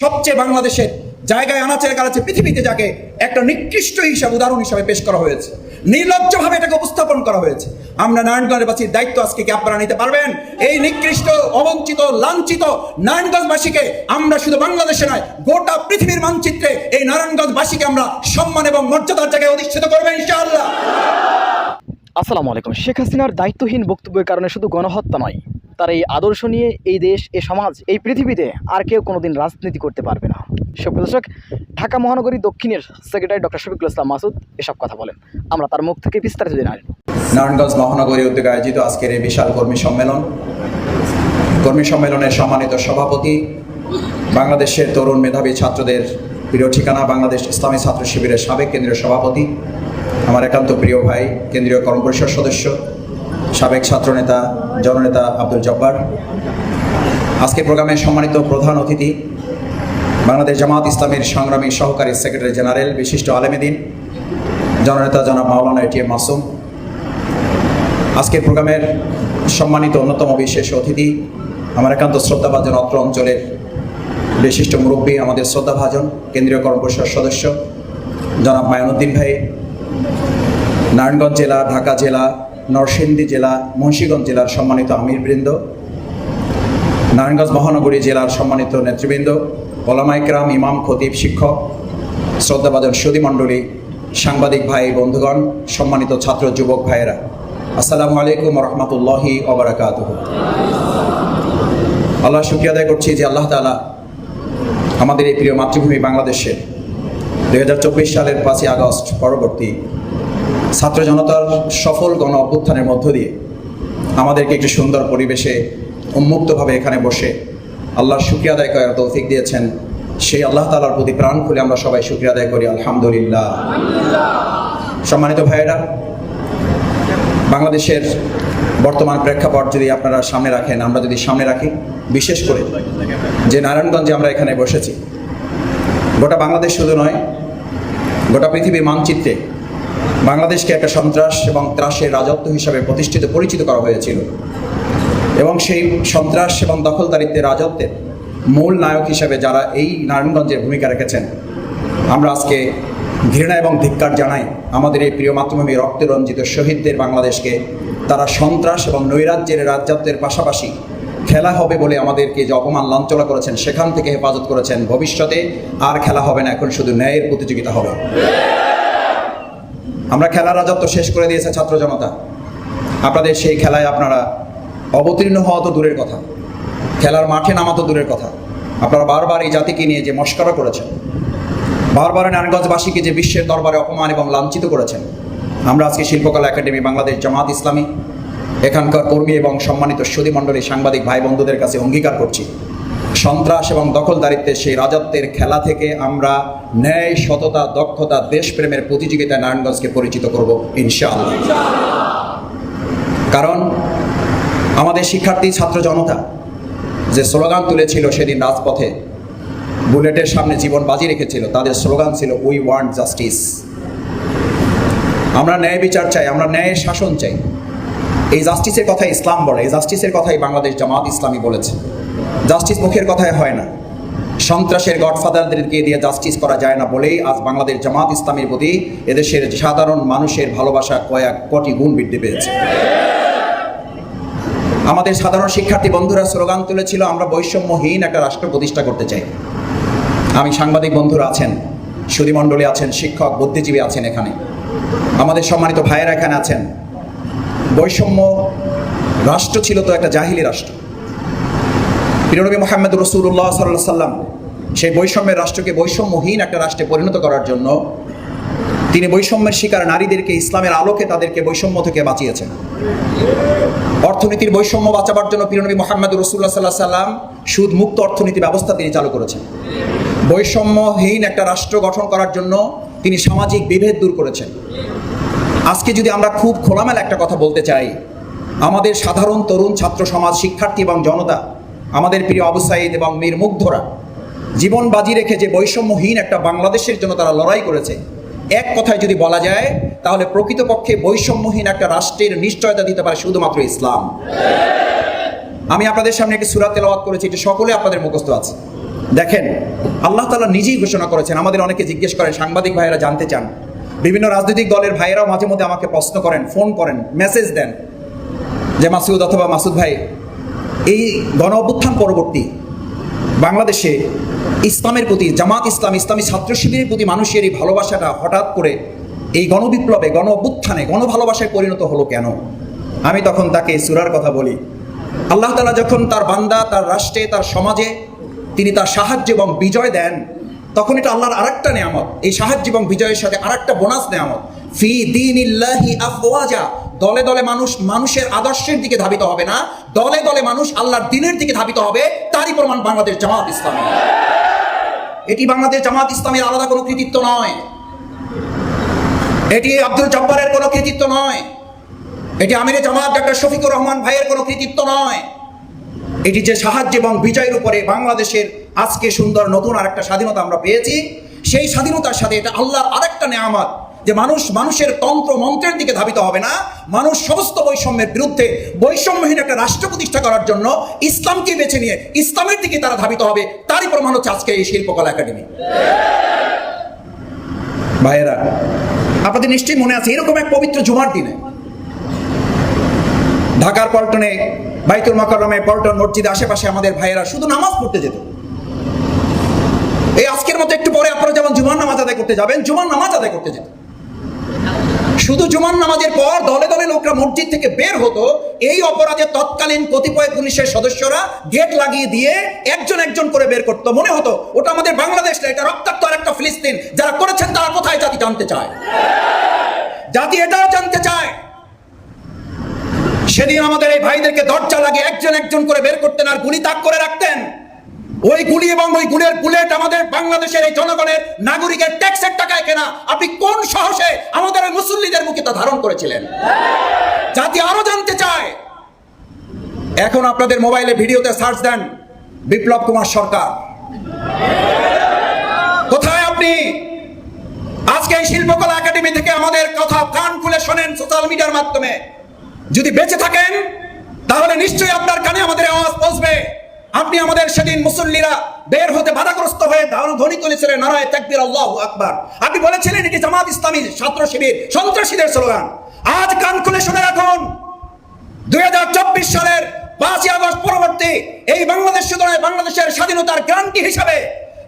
সবচেয়ে বাংলাদেশের জায়গায় আনাচের কাছে পৃথিবীতে যাকে একটা নিকৃষ্ট হিসাবে উদাহরণ হিসাবে পেশ করা হয়েছে, নির্লজ্জভাবে এটাকে উপস্থাপন করা হয়েছে। আমরা নারায়ণগঞ্জবাসীর দায়িত্ব আজকে কি আপনারা নিতে পারবেন? এই নিকৃষ্ট, অবঞ্চিত, লাঞ্ছিত নারায়ণগঞ্জবাসীকে আমরা শুধু বাংলাদেশে নয়, গোটা পৃথিবীর মানচিত্রে এই নারায়ণগঞ্জবাসীকে আমরা সম্মান এবং মর্যাদার জায়গায় অধিষ্ঠিত করবো ইনশাআল্লাহ। আসসালামু আলাইকুম। শেখ হাসিনার দায়িত্বহীন বক্তব্যের কারণে শুধু গণহত্যা নয়, তার এই আদর্শ নিয়ে এই দেশ, এই সমাজ, এই পৃথিবীতে আর কেউ কোনোদিন রাজনীতি করতে পারবে না। সুপ্রিয় দর্শক, ঢাকা মহানগরী দক্ষিণের সেক্রেটারি ডক্টর শফিকুল ইসলাম মাসুদ এসব কথা বলেন। আমরা তার মুখ থেকে বিস্তারিত জেনে আসব। নারায়ণগঞ্জ মহানগরী উদ্যোগে আয়োজিত আজকের এই বিশাল কর্মী সম্মেলনের সম্মানিত সভাপতি, বাংলাদেশের তরুণ মেধাবী ছাত্রদের প্রিয় ঠিকানা বাংলাদেশ ইসলামী ছাত্র শিবিরের সাবেক কেন্দ্রীয় সভাপতি, আমার একান্ত প্রিয় ভাই, কেন্দ্রীয় কর্মপরিষদ সদস্য, সাবেক ছাত্রনেতা, জননেতা আব্দুল জব্বার, আজকে প্রোগ্রামের সম্মানিত প্রধান অতিথি, বাংলাদেশ জামাত ইসলামীর সংগ্রামী সহকারী সেক্রেটারি জেনারেল, বিশিষ্ট আলেমেদিন, জননেতা জনাব মাওলানা এটিএম মাসুম, আজকের প্রোগ্রামের সম্মানিত অন্যতম বিশেষ অতিথি, আমার একান্ত শ্রদ্ধাভাজন অত্র অঞ্চলের বিশিষ্ট মুরব্বী, আমাদের শ্রদ্ধাভাজন কেন্দ্রীয় কর্মপরিষদ সদস্য জনাব মায়ানুদ্দিন ভাই, নারায়ণগঞ্জ জেলা, ঢাকা জেলা, নরসিংদী জেলা, মুন্সিগঞ্জ জেলার সম্মানিত আমিরবৃন্দ, নারায়ণগঞ্জ মহানগরী জেলার সম্মানিত নেতৃবৃন্দ, ওলামা ইকরাম, ইমাম, খতিব, শিক্ষক, শ্রদ্ধাভাজন সুধীমণ্ডলী, সাংবাদিক ভাই বন্ধুগণ, সম্মানিত ছাত্র যুবক ভাইয়েরা, আসসালামু আলাইকুম রহমতুল্লাহি ওয়া বারাকাতুহু। আল্লাহ শুকরিয়া আদায় করছি যে আল্লাহ তাআলা আমাদের এই প্রিয় মাতৃভূমি বাংলাদেশের 2024 সালের 5ই আগস্ট পরবর্তী ছাত্র জনতার সফল গণ অভ্যুত্থানের মধ্য দিয়ে আমাদেরকে একটি সুন্দর পরিবেশে উন্মুক্তভাবে এখানে বসে আল্লাহর শুকরিয়া আদায় করার তৌফিক দিয়েছেন। সেই আল্লাহ তাআলার প্রতি প্রাণ খুলে আমরা সবাই শুকরিয়া আদায় করি আলহামদুলিল্লাহ। সম্মানিত ভাইয়েরা, বাংলাদেশের বর্তমান প্রেক্ষাপট যদি আপনারা সামনে রাখেন, আমরা যদি সামনে রাখি, বিশেষ করে যে নারায়ণগঞ্জে আমরা এখানে বসেছি, গোটা বাংলাদেশ শুধু নয়, গোটা পৃথিবীর মানচিত্রে বাংলাদেশকে একটা সন্ত্রাস এবং ত্রাসের রাজত্ব হিসাবে পরিচিত করা হয়েছিল এবং সেই সন্ত্রাস এবং দখলদারিত্বের রাজত্বের মূল নায়ক হিসাবে যারা এই নারায়ণগঞ্জের ভূমিকা রেখেছেন, আমরা আজকে ঘৃণা এবং ধিক্কার জানাই আমাদের এই প্রিয় মাতৃভূমি রক্তে রঞ্জিত শহীদদের বাংলাদেশকে। তারা সন্ত্রাস এবং নৈরাজ্যের রাজ্যাত্বের পাশাপাশি খেলা হবে বলে আমাদেরকে যে অপমান লাঞ্ছনা করেছেন, সেখান থেকে হেফাজত করেছেন। ভবিষ্যতে আর খেলা হবে না, এখন শুধু ন্যায়ের প্রতিযোগিতা হবে। আমরা খেলার রাজত্ব শেষ করে দিয়েছে ছাত্র জনতা। আপনাদের সেই খেলায় আপনারা অবতীর্ণ হওয়া তো দূরের কথা, খেলার মাঠে নামা তো দূরের কথা, আপনারা বারবার এই জাতিকে নিয়ে যে মস্করা করেছেন, বারবার নারায়ণগঞ্জবাসীকে যে বিশ্বের দরবারে অপমান এবং লাঞ্ছিত করেছেন। আমরা আজকে শিল্পকলা একাডেমি, বাংলাদেশ জামাত ইসলামী, এখানকার কর্মী এবং সম্মানিত সুধীমণ্ডলী, সাংবাদিক ভাই বন্ধুদের কাছে অঙ্গীকার করছি, সন্ত্রাস এবং দখলদারিত্বের সেই রাজত্বের খেলা থেকে আমরা ন্যায়, সততা, দক্ষতা, দেশপ্রেমের প্রতিযোগিতায় নারায়ণগঞ্জকে পরিচিত করব ইনশাআল্লাহ। কারণ আমাদের শিক্ষার্থী ছাত্র জনতা যে স্লোগান তুলেছিল সেদিন রাজপথে, বুলেটের সামনে জীবন বাজি রেখেছিল, তাদের স্লোগান ছিল উই ওয়ান্ট জাস্টিস। আমরা ন্যায় বিচার চাই, আমরা ন্যায়ের শাসন চাই। এই জাস্টিসের কথাই ইসলাম বলে, এই জাস্টিসের কথাই বাংলাদেশ জামাত ইসলামী বলেছে। জাস্টিস মুখের কথায় হয় না, সন্ত্রাসের গডফাদারদেরকে দিয়ে জাস্টিস করা যায় না বলেই আজ বাংলাদেশ জামাত ইসলামীর প্রতি এদেশের সাধারণ মানুষের ভালোবাসা কয়েক কোটি গুণ বৃদ্ধি পেয়েছে। আমাদের সাধারণ শিক্ষার্থী বন্ধুরা স্লোগান তুলেছিল, আমরা বৈষম্যহীন একটা রাষ্ট্র প্রতিষ্ঠা করতে চাই। আমি সাংবাদিক বন্ধুরা আছেন, সুধীমণ্ডলী আছেন, শিক্ষক, বুদ্ধিজীবী আছেন, এখানে আমাদের সম্মানিত ভাইয়েরা এখানে আছেন। বৈষম্য রাষ্ট্র ছিল তো একটা জাহিলি রাষ্ট্র। প্রিয় নবী মুহাম্মদ রাসূলুল্লাহ সাল্লাল্লাহু আলাইহি ওয়াসাল্লাম সেই বৈষম্যের রাষ্ট্রকে বৈষম্যহীন একটা রাষ্ট্রে পরিণত করার জন্য তিনি বৈষম্যের শিকার নারীদেরকে ইসলামের আলোকে তাদেরকে বৈষম্য থেকে বাঁচিয়েছেন। অর্থনীতির বৈষম্য বাঁচাবার জন্য প্রিয় নবী মুহাম্মদ রাসূলুল্লাহ সাল্লাল্লাহু আলাইহি ওয়াসাল্লাম সুদ মুক্ত অর্থনীতি ব্যবস্থা তিনি চালু করেছেন। বৈষম্যহীন একটা রাষ্ট্র গঠন করার জন্য তিনি সামাজিক বিভেদ দূর করেছেন। আজকে যদি আমরা খুব খোলামেলা একটা কথা বলতে চাই, আমাদের সাধারণ তরুণ ছাত্র সমাজ, শিক্ষার্থী এবং জনতা, আমাদের প্রিয় আবু সাঈদ এবং মীর মুগ্ধরা জীবন বাজি রেখে যে বৈষম্যহীন একটা বাংলাদেশের জন্য তারা লড়াই করেছে, এক কথায় যদি বলা যায় তাহলে প্রকৃতপক্ষে বৈষম্যহীন একটা রাষ্ট্রের নিশ্চয়তা দিতে পারে শুধুমাত্র ইসলাম। আমি আপনাদের সামনে একটি সূরা তেলাওয়াত করেছি, এটি সকলে আপনাদের মুখস্থ আছে। দেখেন, আল্লাহ তাআলা নিজেই ঘোষণা করেছেন। আমাদের অনেকে জিজ্ঞেস করেন, সাংবাদিক ভাইয়েরা জানতে চান, বিভিন্ন রাজনৈতিক দলের ভাইয়েরাও মাঝে মধ্যে আমাকে প্রশ্ন করেন, ফোন করেন, মেসেজ দেন যে মাসুদ অথবা মাসুদ ভাই, এই গণ অভ্যুত্থান পরবর্তী বাংলাদেশে ইসলামের প্রতি, জামাত ইসলাম, ইসলামী ছাত্র শিবিরের প্রতি মানুষের এই ভালোবাসাটা হঠাৎ করে এই গণবিপ্লবে, গণ অভ্যুত্থানে, গণভালোবাসায় পরিণত হলো কেন? আমি তখন তাকে সূরার কথা বলি। আল্লাহ তাআলা যখন তার বান্দা, তার রাষ্ট্রে, তার সমাজে তিনি তার সাহায্য এবং বিজয় দেন, তখন এটা আল্লাহর আরেকটা নেয়ামত। এই সাহায্য এবং বিজয়ের সাথে আরেকটা বোনাস নেয়ামত, ফি দীনিল্লাহি আফওয়াজা। দলে দলে মানুষ মানুষের আদর্শের দিকে ধাবিত হবে না, দলে দলে মানুষ আল্লাহর দ্বীনের দিকে ধাবিত হবে। তারই প্রমাণ বাংলাদেশ জামাত ইসলামী। এটি বাংলাদেশ জামাত ইসলামীর আলাদা কোনো কৃতিত্ব নয়, এটি আব্দুল জব্বারের কোনো কৃতিত্ব নয়, এটি আমিরে জামাত ডক্টর শফিকুর রহমান ভাইয়ের কোনো কৃতিত্ব নয়। এটি যে সাহায্য এবং বিজয়ের উপরে বাংলাদেশের আজকে সুন্দর নতুন আরেকটা স্বাধীনতা আমরা পেয়েছি, সেই স্বাধীনতার সাথে এটা আল্লাহর আরেকটা নেয়ামত যে মানুষ মানুষের তন্ত্র মন্ত্রের দিকে ধাবিত হবে না, মানুষ সমস্ত বৈষম্যের বিরুদ্ধে বৈষম্যহীন একটা রাষ্ট্র প্রতিষ্ঠা করার জন্য ইসলামকে বেছে নিয়ে ইসলামের দিকে তারা ধাবিত হবে। তারই প্রমাণ হচ্ছে আজকে এই শিল্পকলা একাডেমি। ভাইয়েরা, আপনাদের নিশ্চয়ই মনে আছে, এরকম এক পবিত্র জুমার দিনে ঢাকার পল্টনে, বাইতুল মোকাররমে, পল্টন মসজিদে আশেপাশে আমাদের ভাইয়েরা শুধু নামাজ পড়তে যেত। এই আজকের মতো একটু পরে আপনারা যেমন জুমার নামাজ আদায় করতে যাবেন, জুমার নামাজ আদায় করতে যেত। শুধু জুমার নামাজের পর দলে দলে লোকরা মসজিদ থেকে বের হতো। এই অপরাধে তৎকালীন কতিপয় পুলিশের সদস্যরা গেট লাগিয়ে দিয়ে একজন একজন করে বের করতো। মনে হতো ওটা আমাদের বাংলাদেশ না, এটা রক্তাক্ত আরেকটা ফিলিস্তিন। যারা করেছেন তারা কোথায়, জাতি জানতে চায়, জাতি এটাও জানতে চায়। সেদিন আমাদের এই ভাইদেরকে দরজা লাগিয়ে একজন একজন করে বের করতেন আর গুলি তাক করে রাখতেন। ওই গুলি এবং ওই গুলের বুলেট আমাদের বাংলাদেশের এই জনগণের, নাগরিকের ট্যাক্সের টাকায় কেনা। আপনি কোন সাহসে আমাদের ওই মুসল্লিদের মুখে তা ধারণ করেছিলেন? জাতি আরো জানতে চায়। এখন আপনাদের মোবাইলে ভিডিওতে সার্চ দেন, বিপ্লব কুমার সরকার কোথায়? আপনি আজকে এই শিল্পকলা একাডেমি থেকে আমাদের কথা কান খুলে শোনেন সোশ্যাল মিডিয়ার মাধ্যমে। যদি বেঁচে থাকেন তাহলে নিশ্চয়ই আপনার কানে আমাদের আওয়াজ পৌঁছবে। আপনি আমাদের সেদিন মুসল্লিরা বের হতে বাধাগ্রস্ত হয়ে ধ্বনি তুলেছিলেন নারায়ে তাকবীর, আল্লাহু আকবার। আপনি বলেছিলেন এটি জামাত ইসলামী ছাত্র শিবির সন্ত্রাসীদের স্লোগান। আজ কান খুলে শুনে রাখুন, 2024 সালের 5ই আগস্ট পরবর্তী এই বাংলাদেশ শুধু নয়, বাংলাদেশের স্বাধীনতার গ্যারান্টি হিসাবে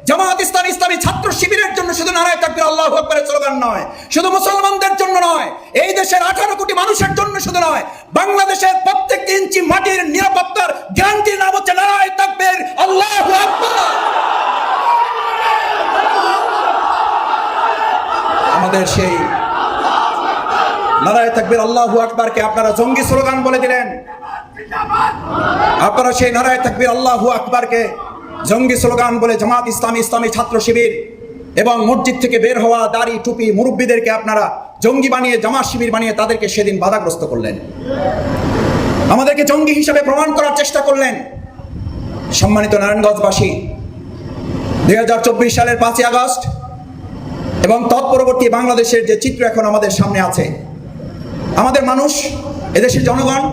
জামাত ইসলামী ইসলামী ছাত্র শিবিরের জন্য শুধু নারায়ে তাকবীর, আল্লাহু আকবারের স্লোগান নয়, শুধু মুসলমানদের জন্য নয়, এই দেশের 18 কোটি মানুষের জন্য শুধু নয়, বাংলাদেশের প্রত্যেক ইঞ্চি মাটির নিরাপত্তার গ্যারান্টির নাম হচ্ছে নারায়ে তাকবীর, আল্লাহু আকবার। আমাদের সেই নারায়ে তাকবীর, আল্লাহু আকবারকে আপনারা জঙ্গি স্লোগান বলে দিলেন। আপনারা সেই নারায়ে তাকবীর, আল্লাহু আকবারকে জঙ্গি স্লোগান বলে জামাত ইসলামী ইসলামী ছাত্র শিবির এবং মসজিদ থেকে বের হওয়া দাড়ি টুপি মুরব্বীদেরকে আপনারা জঙ্গি বানিয়ে, জামাত শিবির বানিয়ে তাদেরকে সেদিন বাধাগ্রস্ত করলেন, আমাদেরকে জঙ্গি হিসেবে প্রমাণ করার চেষ্টা করলেন। সম্মানিত নারায়ণগঞ্জবাসী, 2024 সালের 5ই আগস্ট এবং তৎপরবর্তী বাংলাদেশের যে চিত্র এখন আমাদের সামনে আছে, আমাদের মানুষ, এদেশের জনগণ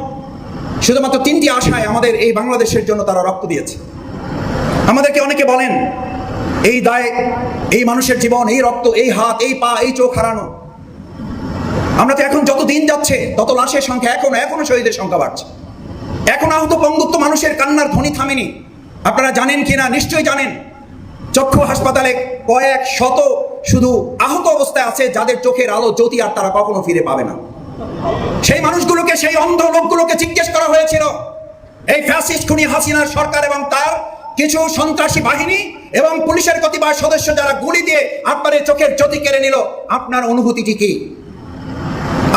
শুধুমাত্র 3টি আশায় আমাদের এই বাংলাদেশের জন্য তারা রক্ত দিয়েছে। আমাদেরকে অনেকে বলেন এই দায়, এই মানুষের জীবন, এই রক্ত, এই হাত, এই পা, এই চোখ হারানো। আমরা তো এখন যত দিন যাচ্ছে তত লাশের সংখ্যা, এখনো শহীদের সংখ্যা বাড়ছে। এখন আহত পঙ্গুত্ব মানুষের কান্নার ধ্বনি থামেনি। আপনারা জানেন কিনা, নিশ্চয়ই জানেন, চক্ষু হাসপাতালে কয়েক শত শুধু আহত অবস্থায় আছে, যাদের চোখের আলো জ্যোতি আর তারা কখনো ফিরে পাবে না। সেই মানুষগুলোকে, সেই অন্ধ লোকগুলোকে জিজ্ঞেস করা হয়েছিল, এই ফ্যাসিস্ট খুনি হাসিনার সরকার এবং তার কিছু সন্ত্রাসী বাহিনী এবং পুলিশের কতিপয় সদস্য যারা গুলি দিয়ে আপনার চোখের জ্যোতি কেড়ে নিল, আপনার অনুভূতিটি কি?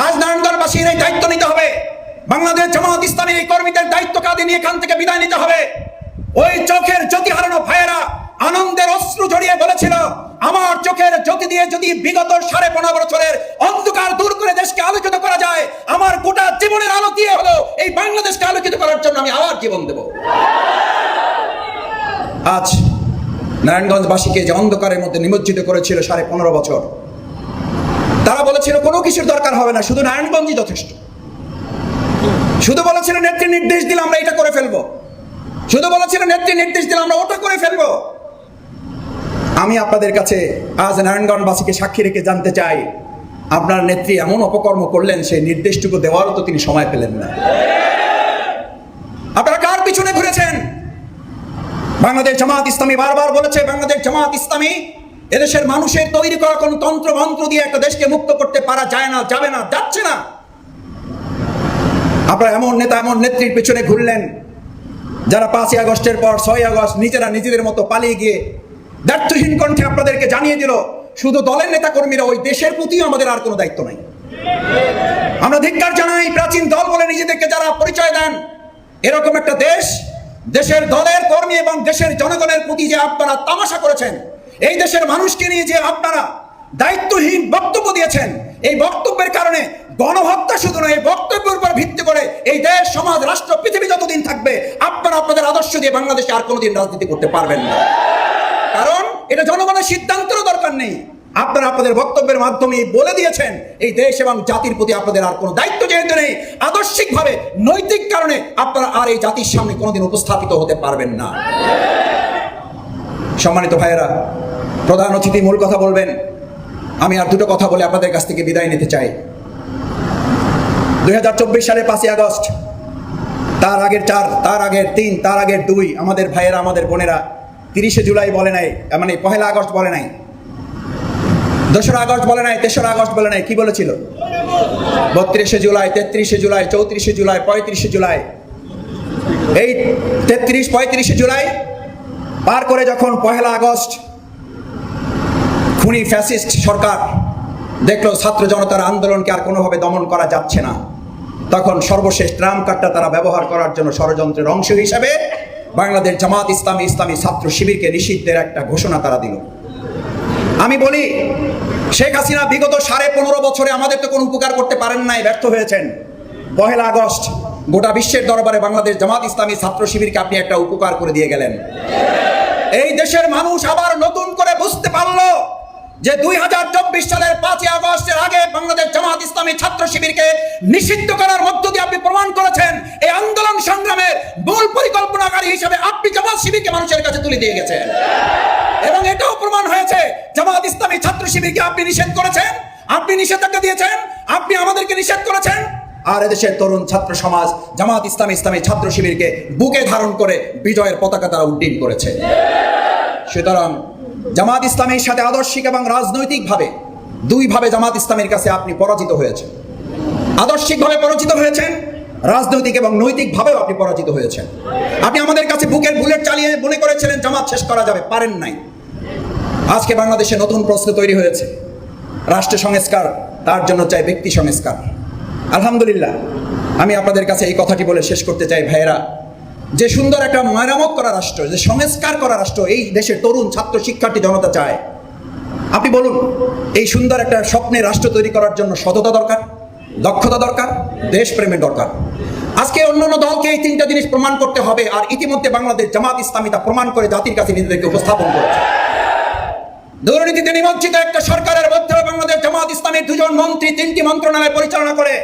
আজ নারায়ণগঞ্জবাসীর এই দায়িত্ব নিতে হবে। বাংলাদেশ জামাত ইসলামীর এই কর্মীদের দায়িত্ব কাঁধে নিয়ে এখান থেকে বিদায় নিতে হবে। ওই চোখের জ্যোতি হারানো ভাইয়েরা আনন্দের অশ্রু জড়িয়ে বলেছিল, আমার চোখের জ্যোতি দিয়ে যদি বিগত 15.5 বছরের অন্ধকার দূর করে দেশকে আলোকিত করা যায়, আমার গোটা জীবনের আলো দিয়ে হলো এই বাংলাদেশকে আলোকিত করার জন্য আমি আবার জীবন দেব। আজ নারায়ণগঞ্জবাসীকে যে অন্ধকারের মধ্যে নিমজ্জিত করেছিল 15.5 বছর, তারা বলেছিল কোনো কিছুর দরকার হবে না, শুধু নারায়ণগঞ্জই যথেষ্ট। শুধু বলেছিল নেত্রী নির্দেশ দিলে আমরা এটা করে ফেলবো, শুধু বলেছিল নেত্রী নির্দেশ দিলে আমরা ওটা করে ফেলবো। আমি আপনাদের কাছে আজ নারায়ণগঞ্জবাসীকে সাক্ষী রেখে জানতে চাই, আপনার নেত্রী এমন অপকর্ম করলেন সেই নির্দেশটুকু দেওয়ারও তো তিনি সময় পেলেন না। আপনারা কার পিছনে ঘুরেছেন? বাংলাদেশ জামাত ইসলামী বারবার বলেছে, বাংলাদেশ জামাত ইসলামী এদেশের মানুষের তৈরি করা কোন তন্ত্র মন্ত্র দিয়ে একটা দেশকে মুক্ত করতে পারা যায় না, যাবে না, যাচ্ছে না। আপনারা এমন নেতা এমন নেত্রীর পিছনে ঘুরলেন যারা 5ই আগস্টের পর 6ই আগস্ট নিজেরা নিজেদের মতো পালিয়ে গিয়ে দায়িত্বহীন কণ্ঠে আপনাদেরকে জানিয়ে দিল শুধু দলের নেতা কর্মীরা, ওই দেশের প্রতিও আমাদের আর কোনো দায়িত্ব নাই। আমরা ধিক্কার জানাই প্রাচীন দল বলে নিজেদেরকে যারা পরিচয় দেন, এরকম একটা দেশের দলের কর্মী এবং দেশের জনগণের প্রতি যে আপনারা তামাশা করেছেন, এই দেশের মানুষকে নিয়ে যে আপনারা দায়িত্বহীন বক্তব্য দিয়েছেন, এই বক্তব্যের কারণে গণহত্যা শুধু নয়, এই বক্তব্যের উপর ভিত্তি করে এই দেশ সমাজ রাষ্ট্র পৃথিবী যতদিন থাকবে আপনারা আপনাদের আদর্শ দিয়ে বাংলাদেশে আর কোনোদিন রাজনীতি করতে পারবেন না। কারণ এটা জনগণের সিদ্ধান্তেরও দরকার নেই, আপনারা আপনাদের বক্তব্যের মাধ্যমে বলে দিয়েছেন এই দেশ এবং জাতির প্রতি আপনাদের আর কোনো দায়িত্ব যেহেতু নেই, আদর্শিকভাবে নৈতিক কারণে আপনারা আর এই জাতির সামনে কোনোদিন উপস্থাপিত হতে পারবেন না। সম্মানিত ভাইয়েরা, প্রধান অতিথি মূল কথা বলবেন, আমি আর দুটো কথা বলে আপনাদের কাছ থেকে বিদায় নিতে চাই। 2024 সালে 5ই আগস্ট, তার আগের 4, তার আগের 3, তার আগের 2 আমাদের ভাইয়েরা আমাদের বোনেরা 30শে জুলাই বলে নাই, মানে 1লা আগস্ট বলে নাই, 2রা আগস্ট বলে নাই, 3রা আগস্ট বলে নাই, কি বলেছিল? 32শে জুলাই, 33শে জুলাই, 34শে জুলাই, 35শে জুলাই। এই 33-35শে জুলাই পার করে যখন 1লা আগস্ট খুনি ফ্যাসিস্ট সরকার দেখলো ছাত্র জনতার আন্দোলনকে আর কোনোভাবে দমন করা যাচ্ছে না, তখন সর্বশেষ ট্রাম্প কার্ডটা তারা ব্যবহার করার জন্য ষড়যন্ত্রের অংশ হিসেবে বাংলাদেশ জামাত ইসলামী ইসলামী ছাত্র শিবিরকে নিষিদ্ধের একটা ঘোষণা তারা দিল। আমি বলি, শেখ হাসিনা বিগত 15.5 বছরে আমাদের তো কোনো উপকার করতে পারেন নাই, ব্যর্থ হয়েছেন। 1লা আগস্ট গোটা বিশ্বের দরবারে বাংলাদেশ জামাত ইসলামী ছাত্র শিবিরকে আপনি একটা উপকার করে দিয়ে গেলেন। এই দেশের মানুষ আবার নতুন করে বুঝতে পারলো যে 2024 সালের 5ই আগস্টের আগে বাংলাদেশ জামাত ইসলামী ছাত্র শিবিরকে নিষিদ্ধ করার মধ্য দিয়ে আপনি প্রমাণ করেছেন এই আন্দোলন সংগ্রামের মূল পরিকল্পনাকারী হিসেবে আপনি জামাত শিবিরকে মানুষের কাছে তুলে দিয়ে গেছেন। এবং এটাও প্রমাণ হয়েছে জামাত ইসলামী ছাত্র শিবিরকে আপনি নিষেধ করেছেন, আপনি নিষেধাজ্ঞা দিয়েছেন, আপনি আমাদেরকে নিষেধ করেছেন। আর এদেশের তরুণ ছাত্র সমাজ জামাত ইসলামী ইসলামী ছাত্র শিবিরকে বুকে ধারণ করে বিজয়ের পতাকা তারা উড্ডীন করেছে। সুতরাং জামাত ইসলামের সাথে আদর্শিক এবং রাজনৈতিকভাবে দুইভাবে জামাত ইসলামের কাছে আপনি পরাজিত হয়েছেন। আদর্শিকভাবে পরাজিত হয়েছেন, রাজনৈতিক এবং নৈতিকভাবেও আপনি পরাজিত হয়েছেন। আপনি আমাদের কাছে বুকের বুলেট চালিয়ে মনে করেছিলেন জামাত শেষ করা যাবে, পারেন নাই। আজকে বাংলাদেশে নতুন প্রশ্ন তৈরি হয়েছে, রাষ্ট্র সংস্কার, তার জন্য চাই ব্যক্তি সংস্কার। আলহামদুলিল্লাহ, আমি আপনাদের কাছে এই কথাটি বলে শেষ করতে চাই ভাইয়েরা, যে সুন্দর একটা মেরামত করা রাষ্ট্র, যে সংস্কার করা রাষ্ট্র এই দেশের তরুণ ছাত্র শিক্ষার্থী জনতা চায়। আপনি বলুন, এই সুন্দর একটা স্বপ্নের রাষ্ট্র তৈরি করার জন্য সততা দরকার, দক্ষতা দরকার, দেশপ্রেমের দরকার। আজকে অন্যান্য দলকে এই 3টা জিনিস প্রমাণ করতে হবে, আর ইতিমধ্যে বাংলাদেশ জামাত ইসলামী তা প্রমাণ করে জাতির কাছে নিজেদেরকে উপস্থাপন করেছে। দুর্নীতিতে নিমজ্জিত একটা সরকারের মধ্যে বাংলাদেশ জামাত ইসলামের 2 জন মন্ত্রী 3টি মন্ত্রণালয় পরিচালনা করে।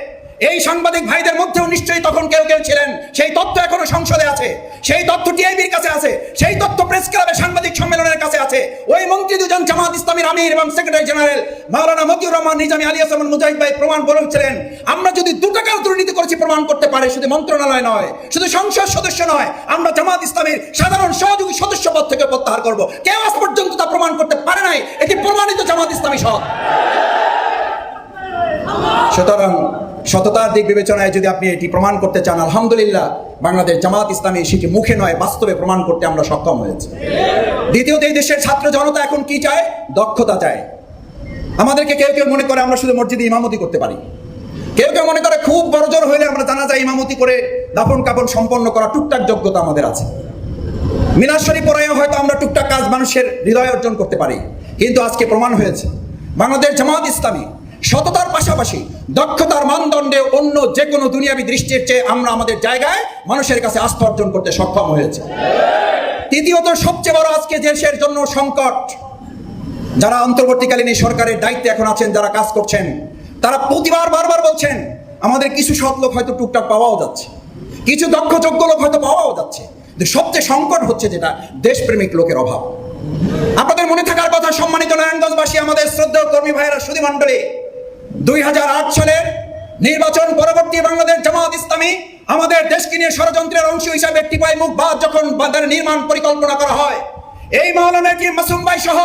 এই সাংবাদিক ভাইদের মধ্যেও নিশ্চয়ই তখন কেউ কেউ ছিলেন, সেই তথ্য এখনো সংসদে আছে, সেই তথ্য টিআইবির কাছে আছে, সেই তথ্য প্রেস ক্লাবে সাংবাদিক সম্মেলনের কাছে আছে। ওই মন্ত্রী 2 জন জামাত ইসলামীর আমির এবং সেক্রেটারি জেনারেল মাওলানা মতিউর রহমান নিজামী আলিয়াস রহমান মুজাহিদ ভাই প্রমাণ বলেছিলেন, আমরা যদি 2 টাকার দুর্নীতি করেছি প্রমাণ করতে পারে, শুধু মন্ত্রণালয় নয়, শুধু সংসদ সদস্য নয়, আমরা জামাত ইসলামীর সাধারণ সহযোগী সদস্য পদ থেকে প্রত্যাহার করব। কেউ আজ পর্যন্ত তা প্রমাণ করতে পারে নাই, এটি প্রমাণিত জামাত ইসলামী সৎ। সুতরাং সততার দিক বিবেচনায় যদি আপনি এটি প্রমাণ করতে চান, আলহামদুলিল্লাহ বাংলাদেশ জামাত ইসলামী সেটি মুখে নয় বাস্তবে প্রমাণ করতে আমরা সক্ষম হয়েছি। দ্বিতীয়ত, এই দেশের ছাত্র জনতা এখন কি চায়? দক্ষতা চায়। আমাদেরকে কেউ কেউ মনে করে আমরা শুধু মসজিদে ইমামতি করতে পারি, কেউ কেউ মনে করে খুব বড় জোর হইলে আমরা জানাজা ইমামতি করে দাফন কাফন সম্পন্ন করা টুকটাক যোগ্যতা আমাদের আছে। মিলাদ শরীফ পড়ায় হয়তো আমরা টুকটাক কাজ মানুষের হৃদয় অর্জন করতে পারি। কিন্তু আজকে প্রমাণ হয়েছে বাংলাদেশ জামাত ইসলামী সততার পাশাপাশি দক্ষতার মানদণ্ডে অন্য যে কোনো দুনিয়াবী দৃষ্টির চেয়ে আমরা আমাদের জায়গায় মানুষের কাছে আস্থা অর্জন করতে সক্ষম হয়েছে। তৃতীয়ত, সবচেয়ে বড় আজকে দেশের জন্য সংকট, যারা অন্তর্বর্তীকালীন এই সরকারের দায়িত্বে এখন আছেন, যারা কাজ করছেন, তারা প্রতিবার বারবার বলছেন আমাদের কিছু সৎ লোক হয়তো টুকটাক পাওয়াও যাচ্ছে, কিছু দক্ষ যোগ্য লোক হয়তো পাওয়াও যাচ্ছে, কিন্তু সবচেয়ে সংকট হচ্ছে যেটা দেশপ্রেমিক লোকের অভাব। আপনাদের মনে থাকার কথা নারায়ণগঞ্জবাসী, আমাদের শ্রদ্ধেয় কর্মী ভাইয়েরা, সুধী মণ্ডলী, 2008 সালের নির্বাচন পরবর্তী বাংলাদেশ জামাত ইসলামী আমাদের দেশকে নিয়ে ষড়যন্ত্রের অংশ হিসাবে টিপাই মুখ বাদ যখন বাজার নির্মাণ পরিকল্পনা করা হয়, এই মাওলানা কি মাসুম ভাই সহ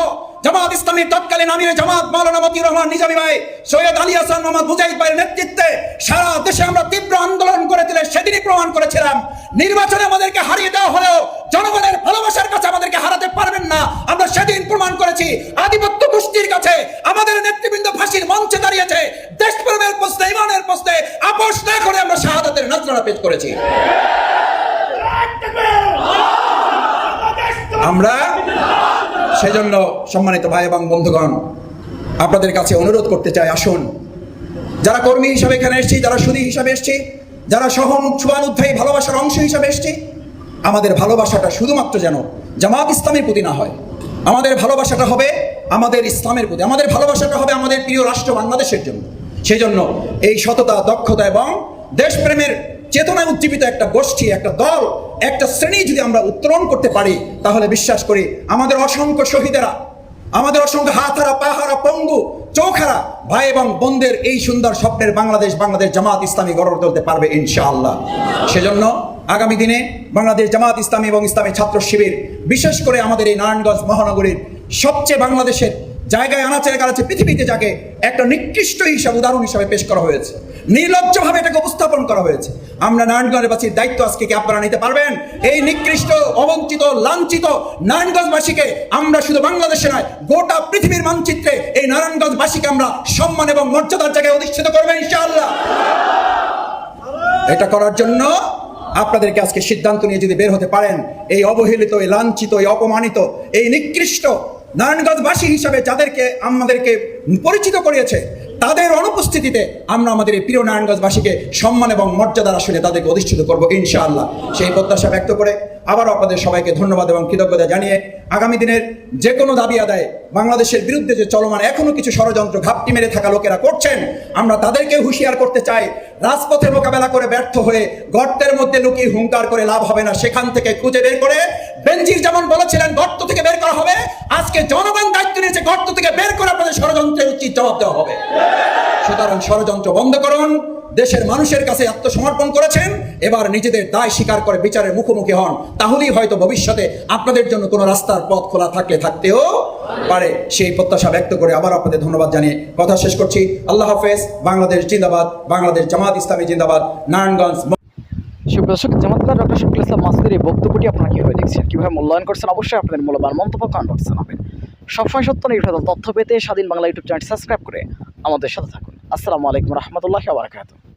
জামাত ইসলামীর তৎকালীন আমিরে জামাত মাওলানা মতিউর রহমান নিজামী ভাই, সৈয়দ আলী হাসান মোহাম্মদ মুজাহিদ ভাইয়ের নেতৃত্বে সারা দেশে আমরা তীব্র আন্দোলন করে দিলে সেদিনই প্রমাণ করেছিলাম নির্বাচনে আমাদেরকে হারিয়ে দেওয়া হলেও জনগণের ভালোবাসার কাছে আমাদেরকে হারাতে পারবেন না। আমরা সেদিন প্রমাণ করেছি আধিপত্য গোষ্ঠীর কাছে আমাদের নেতৃবৃন্দ ফাঁসির মঞ্চে দাঁড়িয়েছে, দেশপ্রেমের প্রশ্নে, ইমানের প্রশ্নে আপোষ না করে আমরা শাহাদাতের নজরানা পেশ করেছি। আমরা সেজন্য সম্মানিত ভাই এবং বন্ধুগণ, আপনাদের কাছে অনুরোধ করতে চাই, আসুন যারা কর্মী হিসাবে এখানে এসেছি, যারা সুধী হিসাবে এসেছি, যারা সহানুধ্যায়ী ভালোবাসার অংশ হিসাবে এসেছি, আমাদের ভালোবাসাটা শুধুমাত্র যেন জামাত ইসলামের প্রতি না হয়, আমাদের ভালোবাসাটা হবে আমাদের ইসলামের প্রতি, আমাদের ভালোবাসাটা হবে আমাদের প্রিয় রাষ্ট্র বাংলাদেশের জন্য। সেই জন্য এই সততা, দক্ষতা এবং দেশপ্রেমের চেতনায় উজ্জীবিত একটা গোষ্ঠী, একটা দল, একটা শ্রেণী যদি আমরা উত্তরণ করতে পারি, তাহলে বিশ্বাস করি আমাদের অসংখ্য শহীদেরা, আমাদের অসংখ্য হাতহারা, পাহারা, পঙ্গু, চোখহারা ভাই এবং বোনদের এই সুন্দর স্বপ্নের বাংলাদেশ জামাত ইসলামী গড়ে তুলতে পারবে ইনশাআল্লাহ। সেজন্য আগামী দিনে বাংলাদেশ জামাত ইসলামী এবং ইসলামী ছাত্র শিবির, বিশেষ করে আমাদের এই নারায়ণগঞ্জ মহানগরীর সবচেয়ে বাংলাদেশের জায়গায় আনাচে কানাচে পৃথিবীতে যাকে একটা নিকৃষ্ট হিসাবে, উদাহরণ হিসাবে পেশ করা হয়েছে, নির্লজ্জভাবে এটাকে উপস্থাপন করা হয়েছে, আমরা নারায়ণগঞ্জবাসীর দায়িত্ব আজকে কি আপনারা নিতে পারবেন? এই নিকৃষ্ট, অবঞ্চিত, লাঞ্ছিত নারায়ণগঞ্জবাসীকে আমরা শুধু বাংলাদেশে নয়, গোটা পৃথিবীর মানচিত্রে এই নারায়ণগঞ্জবাসীকে আমরা সম্মান এবং মর্যাদার জায়গায় অধিষ্ঠিত করবো ইনশাআল্লাহ। এটা করার জন্য আপনাদেরকে আজকে সিদ্ধান্ত নিয়ে যদি বের হতে পারেন, এই অবহেলিত, এই লাঞ্ছিত, এই অপমানিত, এই নিকৃষ্ট নারায়ণগঞ্জবাসী হিসাবে যাদেরকে আমাদেরকে পরিচিত করিয়েছে, তাদের অনুপস্থিতিতে আমরা আমাদের এই প্রিয় নারায়ণগঞ্জবাসীকে সম্মান এবং মর্যাদার আসলে তাদেরকে অধিষ্ঠিত করবো ইনশাআল্লাহ। সেই প্রত্যাশা ব্যক্ত করে আবারও আপনাদের সবাইকে ধন্যবাদ এবং কৃতজ্ঞতা জানিয়ে আগামী দিনের যে কোনো দাবি আদায়ে বাংলাদেশের বিরুদ্ধে যে চলমান এখনো কিছু ষড়যন্ত্র ঘাপটি মেরে থাকা লোকেরা করছেন, আমরা তাদেরকে হুঁশিয়ার করতে চাই, রাজপথে মোকাবেলা করে ব্যর্থ হয়ে গর্তের মধ্যে লুকিয়ে হুঙ্কার করে লাভ হবে না, সেখান থেকে খুঁজে বের করে, বেনজির যেমন বলেছিলেন গর্ত থেকে বের করা হবে, আজকে জনগণ দায়িত্ব নিয়েছে গর্ত থেকে বের করে আপনাদের ষড়যন্ত্রের উচিত জবাব দেওয়া হবে। সুতরাং ষড়যন্ত্র বন্ধ করুন, দেশের মানুষের কাছে আত্মসমর্পণ করেছেন, এবার নিজেদের দায় স্বীকার করে বিচারের মুখোমুখি হন, তাহলেই হয়তো ভবিষ্যতে আপনাদের জন্য কোনো রাস্তার পথ খোলা থাকতেও পারে। সেই প্রত্যাশা ব্যক্ত করে আবার আপনাদের ধন্যবাদ জানিয়ে কথা শেষ করছি। আল্লাহ হাফেজ। বাংলাদেশ জিন্দাবাদ, বাংলাদেশ জামাত ইসলামী জিন্দাবাদ, নারায়ণগঞ্জ। সুপ্রদর্শক, জামাতদার ডক্টর শফিকুল ইসলাম মাসুদের এই বক্তব্যটি আপনারা কীভাবে দেখছেন, কীভাবে মূল্যায়ন করছেন, অবশ্যই আপনাদের মূল্যবান মন্তব্য কমেন্ট বক্সে জানাবেন। সবসময় সত্য নির্ভর তথ্য পেতে স্বাধীন বাংলা ইউটিউব চ্যানেল সাবস্ক্রাইব করে আমাদের সাথে থাকুন। আসসালামু আলাইকুম রহমতুল্লাহি ওয়া বারাকাতুহু।